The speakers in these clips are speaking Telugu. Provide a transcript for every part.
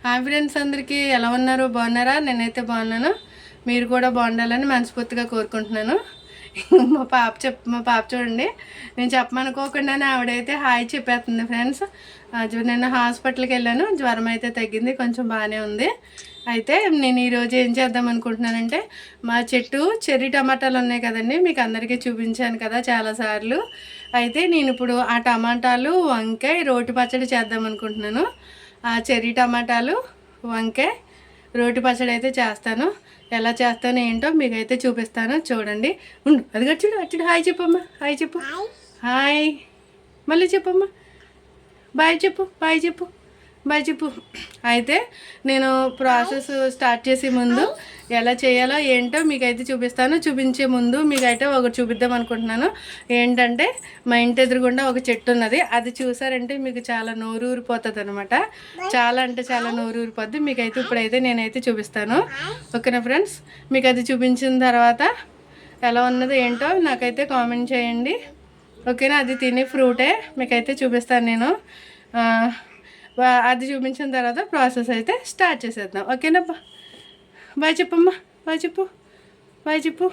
హాయ్ ఫ్రెండ్స్, అందరికీ ఎలా ఉన్నారు? బాగున్నారా? నేనైతే బాగున్నాను. మీరు కూడా బాగుండాలని మనస్ఫూర్తిగా కోరుకుంటున్నాను. మా పాప చూడండి, నేను చెప్పమనుకోకుండానే ఆవిడైతే హాయ్ చెప్పేస్తుంది ఫ్రెండ్స్. నేను హాస్పిటల్కి వెళ్ళాను, జ్వరం అయితే తగ్గింది, కొంచెం బాగానే ఉంది. అయితే నేను ఈరోజు ఏం చేద్దాం అనుకుంటున్నానంటే, మా చెట్టు చెర్రీ టమాటాలు ఉన్నాయి కదండి, మీకు అందరికీ చూపించాను కదా చాలాసార్లు. అయితే నేను ఇప్పుడు ఆ టమాటాలు వంకాయ రోటి పచ్చడి చేద్దాం అనుకుంటున్నాను. ఆ చెర్రీ టమాటాలు వంకాయ రోటి పచ్చడి అయితే చేస్తాను. ఎలా చేస్తాను ఏంటో మీకైతే చూపిస్తాను, చూడండి. ఉండు, అది చూడు అచ్చుడు. హాయ్ చెప్పమ్మా, హాయ్ చెప్పు. హాయ్, మళ్ళీ చెప్పమ్మా. బాయ్ చెప్పు, బాయ్ చెప్పు, బాయ్ చెప్పు. అయితే నేను ప్రాసెస్ స్టార్ట్ చేసే ముందు ఎలా చేయాలో ఏంటో మీకైతే చూపిస్తాను. చూపించే ముందు మీకైతే ఒకటి చూపిద్దాం అనుకుంటున్నాను. ఏంటంటే, మా ఇంటి ఎదురుగుండా ఒక చెట్టు ఉన్నది. అది చూసారంటే మీకు చాలా నోరు ఊరిపోతుంది అనమాట. చాలా అంటే చాలా నోరు ఊరిపోద్ది. మీకైతే ఇప్పుడైతే నేనైతే చూపిస్తాను. ఓకేనా ఫ్రెండ్స్? మీకు అది చూపించిన తర్వాత ఎలా ఉన్నదో ఏంటో నాకైతే కామెంట్ చేయండి. ఓకేనా? అది తినే ఫ్రూటే, మీకైతే చూపిస్తాను నేను. అది చూపించిన తర్వాత ప్రాసెస్ అయితే స్టార్ట్ చేసేద్దాం. ఓకేనా? బాయ్ చెప్పమ్మా, బాయ్ చెప్పు, బాయ్ చెప్పు.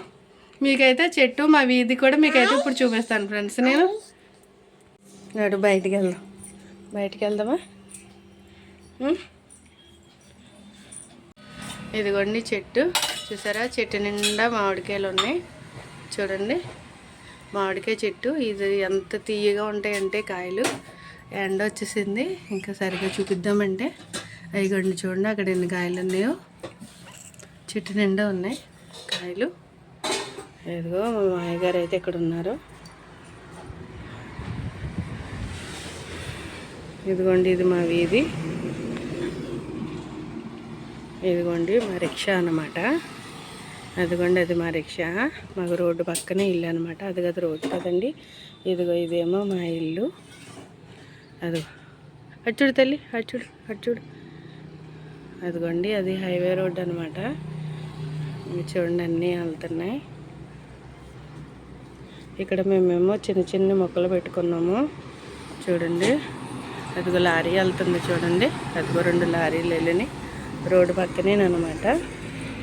మీకైతే చెట్టు మా వీధి కూడా మీకైతే ఇప్పుడు చూపిస్తాను ఫ్రెండ్స్. నేను నాడు బయటికి వెళ్దామా? ఇదిగోండి చెట్టు చూసారా? చెట్టు నిండా మామిడికాయలు ఉన్నాయి చూడండి. మామిడికాయ చెట్టు ఇది ఎంత తీయగా ఉంటాయంటే కాయలు. ఎండ వచ్చేసింది, ఇంకా సరిగ్గా చూపిద్దామంటే అయ్యిగొండి చూడండి అక్కడ ఎన్ని కాయలు ఉన్నాయో. చెట్టు నిండా ఉన్నాయి కాయలు. ఇదిగో మా మాయగారు అయితే ఇక్కడ ఉన్నారు. ఇదిగోండి ఇది మా వీధి. ఇదిగోండి మా రిక్షా అన్నమాట. అదిగోండి అది మా రిక్షా. మాకు రోడ్డు పక్కనే ఇల్లు అనమాట. అది కదా రోడ్డు కదండి. ఇదిగో ఇదేమో మా ఇల్లు. అదిగో అచ్చుడు తల్లి, అచ్చుడు. అదిగోండి అది హైవే రోడ్ అనమాట. చూడండి అన్నీ వెళ్తున్నాయి. ఇక్కడ మేమేమో చిన్న చిన్న మొక్కలు పెట్టుకున్నాము చూడండి. అదిగో లారీ వెళ్తుంది చూడండి. అదిగో 2 లారీలు వెళ్ళినాయి. రోడ్డు పక్కనేనమాట.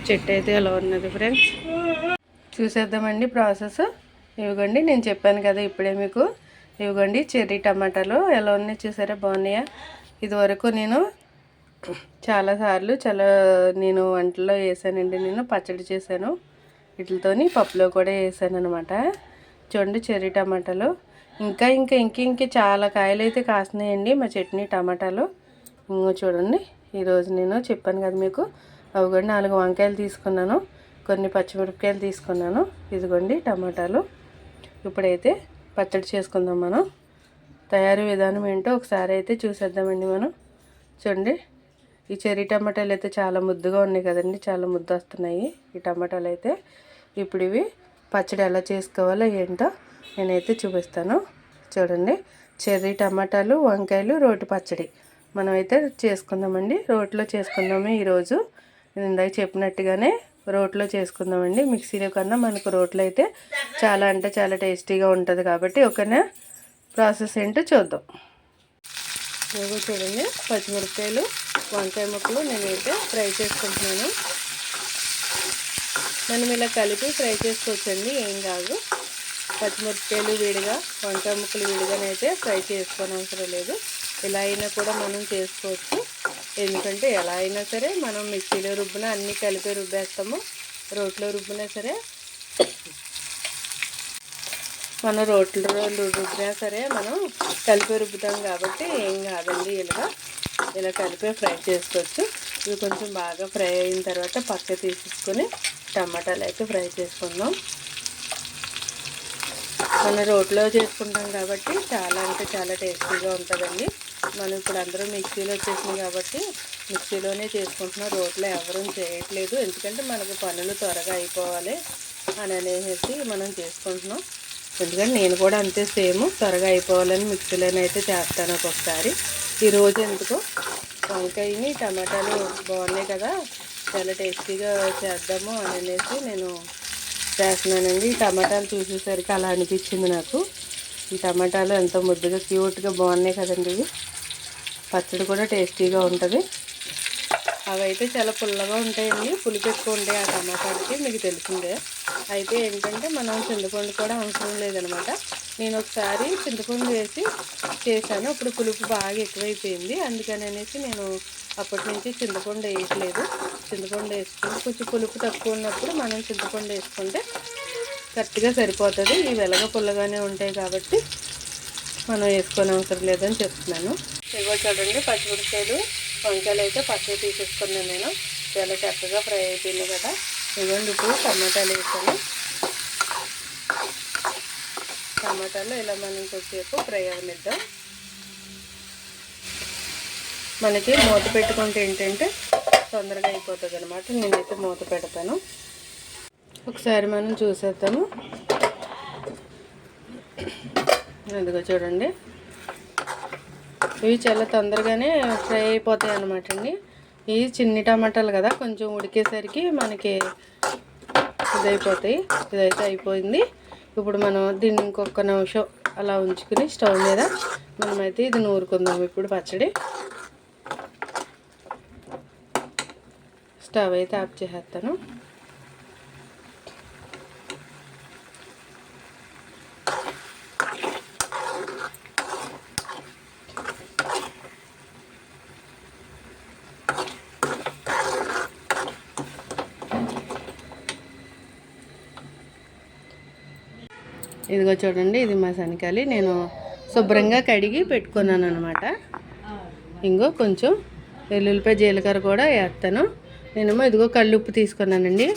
చెట్టు అయితే ఎలా ఉన్నది ఫ్రెండ్స్ చూసేద్దామండి ప్రాసెస్. ఇవ్వండి నేను చెప్పాను కదా ఇప్పుడే మీకు. ఇవ్వండి చెర్రీ టమాటాలు ఎలా ఉన్నాయి చూసారా? బాగున్నాయా? ఇదివరకు నేను చాలాసార్లు నేను వంటల్లో వేసానండి. నేను పచ్చడి చేశాను వీటితోని, పప్పులో కూడా వేసాను అనమాట. చూడండి చెర్రీ టమాటాలు ఇంకా చాలా కాయలు అయితే కాస్తున్నాయండి మా చట్నీ టమాటాలు. ఇంకో చూడండి, ఈరోజు నేను చెప్పాను కదా మీకు. అవిగోండి 4 వంకాయలు తీసుకున్నాను, కొన్ని పచ్చిమిరపకాయలు తీసుకున్నాను. ఇదిగోండి టమాటాలు. ఇప్పుడైతే పచ్చడి చేసుకుందాం. మనం తయారీ విధానం ఏంటో ఒకసారి అయితే చూసేద్దామండి మనం. చూడండి ఈ చెర్రీ టమాటాలు అయితే చాలా ముద్దుగా ఉన్నాయి కదండి, చాలా ముద్దు వస్తున్నాయి ఈ టమాటాలు అయితే. ఇప్పుడు ఇవి పచ్చడి ఎలా చేసుకోవాలో ఏంటో నేనైతే చూపిస్తాను. చూడండి చెర్రీ టమాటాలు వంకాయలు రోటి పచ్చడి మనమైతే చేసుకుందామండి. రోట్లో చేసుకుందాము ఈరోజు. నేను ఇందాక చెప్పినట్టుగానే రోట్లో చేసుకుందామండి. మిక్సీలో కన్నా మనకు రోట్లో అయితే చాలా అంటే చాలా టేస్టీగా ఉంటుంది కాబట్టి ఓకేనా? ప్రాసెస్ ఏంటో చూద్దాం. చూడండి పచ్చిమిరపకాయలు వంకాయ ముక్కలు నేనైతే ఫ్రై చేసుకుంటున్నాను. మనం ఇలా కలిపి ఫ్రై చేసుకోవచ్చండి, ఏం కాదు. పచ్చిమిరపకాయలు విడిగా వంకాయ ముక్కలు విడిగానైతే ఫ్రై చేసుకోని అవసరం లేదు. ఇలా అయినా కూడా మనం చేసుకోవచ్చు. ఎందుకంటే ఎలా అయినా సరే మనం మిక్సీలో రుబ్బిన అన్నీ కలిపి రుబ్బేస్తాము. రోట్లో రుబ్బినా సరే మనం రోట్లో రుబ్బినా సరే మనం కలిపి రుబ్బుతాం కాబట్టి ఏం కాదండి. ఇలా కలిపి ఫ్రై చేసుకోవచ్చు. ఇవి కొంచెం బాగా ఫ్రై అయిన తర్వాత పక్క తీసేసుకొని టమాటాలు అయితే ఫ్రై చేసుకుందాం. మనం రోట్లో చేసుకుంటాం కాబట్టి చాలా అంటే చాలా టేస్టీగా ఉంటుందండి. మనం ఇప్పుడు అందరూ మిక్సీలో వచ్చేసినాయి కాబట్టి మిక్సీలోనే చేసుకుంటున్నాం. రోట్లో ఎవరూ చేయట్లేదు, ఎందుకంటే మనకు పనులు త్వరగా అయిపోవాలి అని అనేసి మనం చేసుకుంటున్నాం. ఎందుకంటే నేను కూడా అంతే సేమ్, త్వరగా అయిపోవాలని మిక్సీలోనే అయితే చేస్తాను ఒక్కొక్కసారి. ఈరోజు ఎందుకో వంకాయని టమాటాలు బాగున్నాయి కదా, చాలా టేస్టీగా చేద్దాము అని అనేసి నేను చేస్తున్నానండి. ఈ టమాటాలు చూసేసరికి అలా అనిపించింది నాకు. ఈ టమాటాలు ఎంతో ముద్దుగా క్యూట్గా బాగున్నాయి కదండి. ఇవి పచ్చడి కూడా టేస్టీగా ఉంటుంది. అవి అయితే చాలా పుల్లగా ఉంటాయండి, పులుపు ఎక్కువ ఉంటాయి ఆ టమాటాలకి, మీకు తెలిసిందే. అయితే ఏంటంటే మనం చింతపండు కూడా అవసరం లేదనమాట. నేను ఒకసారి చింతపండు వేసి చేశాను, అప్పుడు పులుపు బాగా ఎక్కువైపోయింది. అందుకని అనేసి నేను అప్పటి నుంచి చింతపండు వేయట్లేదు. చింతపండు వేసుకుంటే కొంచెం పులుపు తక్కువ ఉన్నప్పుడు మనం చింతపండు వేసుకుంటే కరెక్ట్గా సరిపోతుంది. ఇవి వెలగ పుల్లగానే ఉంటాయి కాబట్టి మనం వేసుకొని అవసరం లేదని చెప్తున్నాను. ఇగో చూడండి, పచ్చిమిరపకాయలు వంకాయలు అయితే పచ్చడి తీసేసుకున్నాను నేను. చాలా చక్కగా ఫ్రై అయిపోయింది కదా. ఇదిగోండి, ఇప్పుడు టమాటాలు వేసాను. టమాటాలు ఇలా మనం కొద్దిసేపు ఫ్రై అవనిద్దాం. మనకి మూత పెట్టుకుంటే ఏంటంటే తొందరగా అయిపోతుంది అనమాట. నేనైతే మూత పెడతాను. ఒకసారి మనం చూసేద్దాము. అదిగో చూడండి, ఇవి చాలా తొందరగానే ఫ్రై అయిపోతాయి అన్నమాట అండి. ఇవి చిన్ని టమాటాలు కదా, కొంచెం ఉడికేసరికి మనకి ఇదైపోతాయి. ఇదైతే అయిపోయింది. ఇప్పుడు మనం దీన్ని ఇంకొక నిమిషం అలా ఉంచుకుని స్టవ్ మీద మనమైతే ఇది నూరుకుందాం. ఇప్పుడు పచ్చడి స్టవ్ అయితే ఆఫ్ చేసేస్తాను. ఇదిగో చూడండి, ఇది మా శనకాయలు నేను శుభ్రంగా కడిగి పెట్టుకున్నాను అనమాట. ఇంకో కొంచెం వెల్లుల్లిపాయ జీలకర్ర కూడా వేస్తాను. నేనేమో ఇదిగో కల్లుప్పు తీసుకున్నానండి.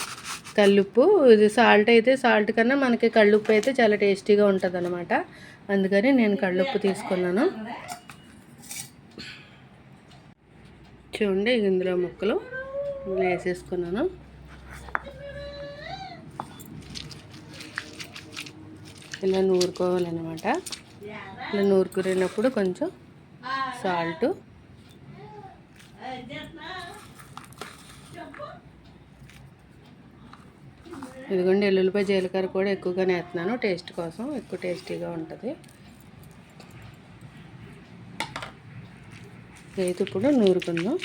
కల్లుప్పు, ఇది సాల్ట్ అయితే సాల్ట్ కన్నా మనకి కల్లుప్పు అయితే చాలా టేస్టీగా ఉంటుంది అనమాట. అందుకని నేను కల్లుప్పు తీసుకున్నాను. చూడండి, ఇందులో ముక్కలు వేసేసుకున్నాను. ఇలా నూరుకోవాలన్నమాట. ఇలా నూరుకునేటప్పుడు కొంచెం సాల్ట్, ఇదిగోండి వెల్లుల్లిపాయ జీలకర్ర కూడా ఎక్కువగానే వేస్తున్నాను, టేస్ట్ కోసం, ఎక్కువ టేస్టీగా ఉంటుంది. అయితే ఇప్పుడు నూరుకుందాం.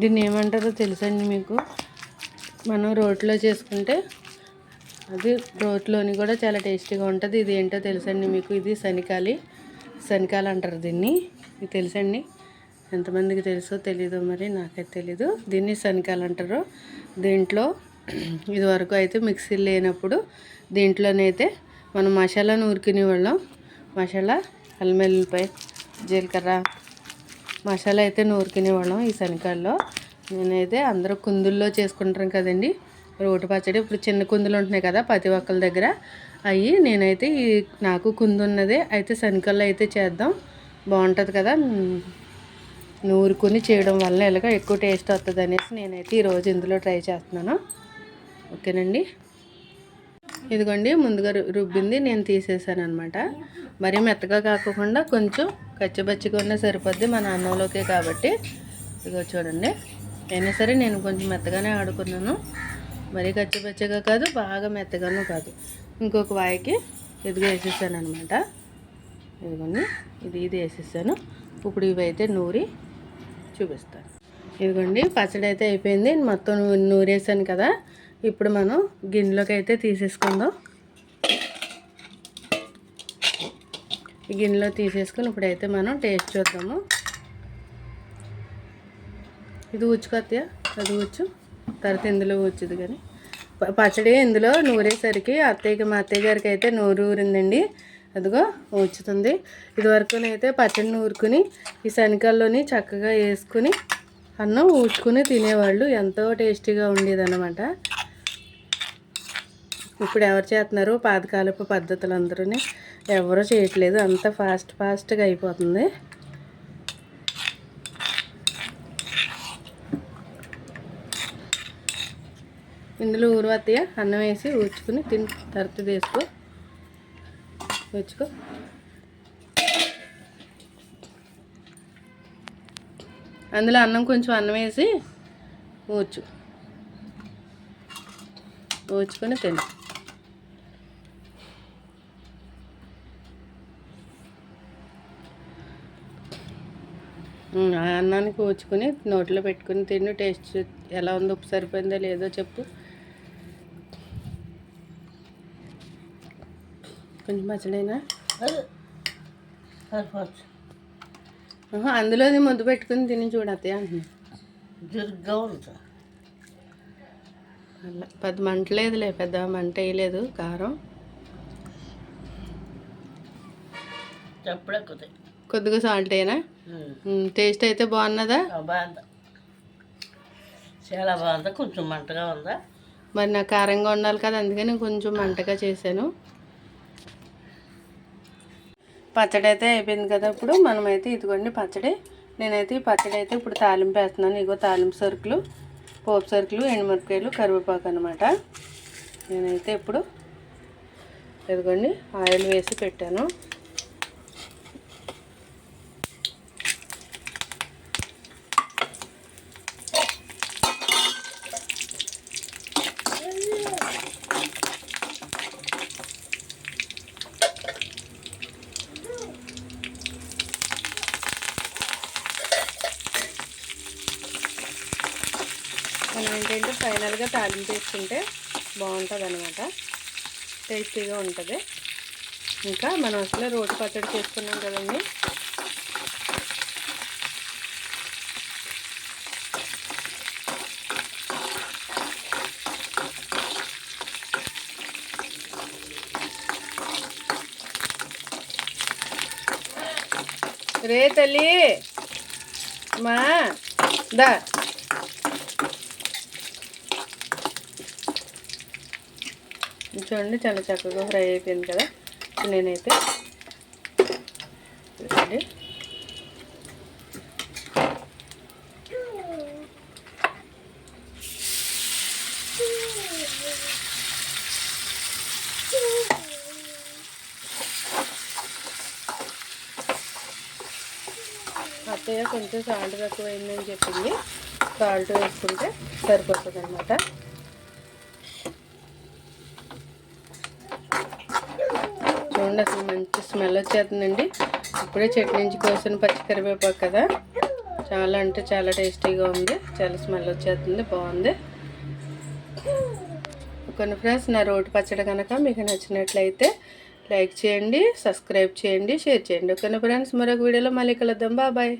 దీన్ని ఏమంటారో తెలుసండి మీకు? మనం రోట్లో చేసుకుంటే అది రోట్లోని కూడా చాలా టేస్టీగా ఉంటుంది. ఇది ఏంటో తెలుసండి మీకు? ఇది శనకాలు అంటారు దీన్ని. ఇది తెలుసండి? ఎంతమందికి తెలుసో తెలీదో మరి, నాకైతే తెలీదు. దీన్ని శనకాలు అంటారు. దీంట్లో ఇదివరకు అయితే మిక్సీ లేనప్పుడు దీంట్లోనైతే మనం మసాలా నూరుకునే వాళ్ళం. మసాలా, అల్లం వెల్లుల్లిపాయ, జీలకర్ర మసాలా అయితే నూరుకునేవాళ్ళం ఈ శనకాల్లో. నేనైతే అందరూ కుందుల్లో చేసుకుంటాం కదండి రోటి పచ్చడి. ఇప్పుడు చిన్న కుందులు ఉంటున్నాయి కదా ప్రతి ఒక్కరి దగ్గర, అవి నేనైతే నాకు కుందు ఉన్నదే. అయితే శనకాల్లో అయితే చేద్దాం, బాగుంటుంది కదా. నూరుకుని చేయడం వల్ల ఎలాగ ఎక్కువ టేస్ట్ వస్తుంది అనేసి నేనైతే ఈరోజు ఇందులో ట్రై చేస్తున్నాను. ఓకేనండి, ఇదిగోండి ముందుగా రుబ్బింది నేను తీసేసాను అనమాట. మరీ మెత్తగా కాకుండా కొంచెం కచ్చిపచ్చిగా ఉన్నా సరిపోద్ది మన అన్నంలోకే కాబట్టి. ఇదిగో చూడండి, అయినా సరే నేను కొంచెం మెత్తగానే ఆడుకున్నాను. మరీ కచ్చిపచ్చిగా కాదు, బాగా మెత్తగాను కాదు. ఇంకొక వాయికి ఇదిగో వేసేసాను అనమాట. ఇదిగోండి, ఇది వేసేసాను. ఇప్పుడు ఇవైతే నూరి చూపిస్తాను. ఇదిగోండి, పచ్చడి అయితే అయిపోయింది. మొత్తం నూరేసాను కదా. ఇప్పుడు మనం గిన్నెలోకి అయితే తీసేసుకుందాం. ఈ గిన్నెలో తీసేసుకుని ఇప్పుడైతే మనం టేస్ట్ చూద్దాము. ఇది ఊచుకొత్తయా, అది ఊచు తర్వాత ఇందులో ఊచుది. కానీ పచ్చడి ఇందులో నూరేసరికి మా అత్తయ్య గారికి అయితే నూరు ఊరిందండి. అదిగో ఊచుతుంది. ఇదివరకునైతే పచ్చడి నూరుకుని ఈ శనకాల్లోని చక్కగా వేసుకుని అన్నం ఊచుకుని తినేవాళ్ళు. ఎంతో టేస్టీగా ఉండేదన్నమాట. ఇప్పుడు ఎవరు చేస్తున్నారు? పాతకాలపు పద్ధతులు అందరూ ఎవరూ చేయట్లేదు. అంత ఫాస్ట్గా అయిపోతుంది. ఇందులో ఊరువత్తయ్య అన్నం వేసి ఊచుకుని తిని తర్వాత వేసుకో, ఊచుకో. అందులో కొంచెం అన్నం వేసి ఊచు. ఊచుకొని తిను. అన్నానికి ఊచుకొని నోట్లో పెట్టుకుని తిను. టేస్ట్ ఎలా ఉందో, ఉప్పు సరిపోయిందో లేదో చెప్పు. కొంచెం పచ్చడైనా అందులోది ముద్దు పెట్టుకుని తిని చూడతే అంటున్నా. అలా పెద్ద మంట లేదులే, పెద్ద మంట వేయలేదు కారం. కొద్దిగా సాల్ట్ అయినా. టేస్ట్ అయితే బాగున్నదా? బాగుంది, చాలా బాగుంది. కొంచెం మంటగా ఉందా? మరి నాకు కారంగా ఉండాలి కదా, అందుకని కొంచెం మంటగా చేశాను. పచ్చడి అయితే అయిపోయింది కదా. ఇప్పుడు మనమైతే ఇదిగోండి పచ్చడి. నేనైతే ఈ పచ్చడి అయితే ఇప్పుడు తాలింపు వేస్తున్నాను. ఇగో తాలింపు సరుకులు, పోపు సరుకులు, ఎండుమిరపకాయలు, కరివేపాకు అనమాట. నేనైతే ఇప్పుడు ఇదిగోండి ఆయిల్ వేసి పెట్టాను. మనం ఏంటంటే ఫైనల్గా తాలింపు వేసుకుంటే బాగుంటుంది అనమాట, టేస్టీగా ఉంటుంది. ఇంకా మనం అసలు రోటి పచ్చడి చేసుకున్నాం కదండి. రే తల్లి మా దా చూడండి, చాలా చక్కగా ఫ్రై అయిపోయింది కదా. నేనైతే చూడండి అత్తయ్య కొంచెం సాల్ట్ తక్కువైందని చెప్పింది. సాల్ట్ వేసుకుంటే సరిపోతుంది అనమాట. చూడండి అసలు మంచి స్మెల్ వచ్చేస్తుందండి. ఇప్పుడే చట్నీ నుంచి కోసిన పచ్చి కరివేపాకు కదా, చాలా అంటే చాలా టేస్టీగా ఉంది. చాలా స్మెల్ వచ్చేస్తుంది, బాగుంది. కొన్ని ఫ్రెండ్స్, నా రోటి పచ్చడి కనుక మీకు నచ్చినట్లయితే లైక్ చేయండి, సబ్స్క్రైబ్ చేయండి, షేర్ చేయండి. కొన్ని ఫ్రెండ్స్, మరొక వీడియోలో మళ్ళీ కలుద్దాం. బాయ్.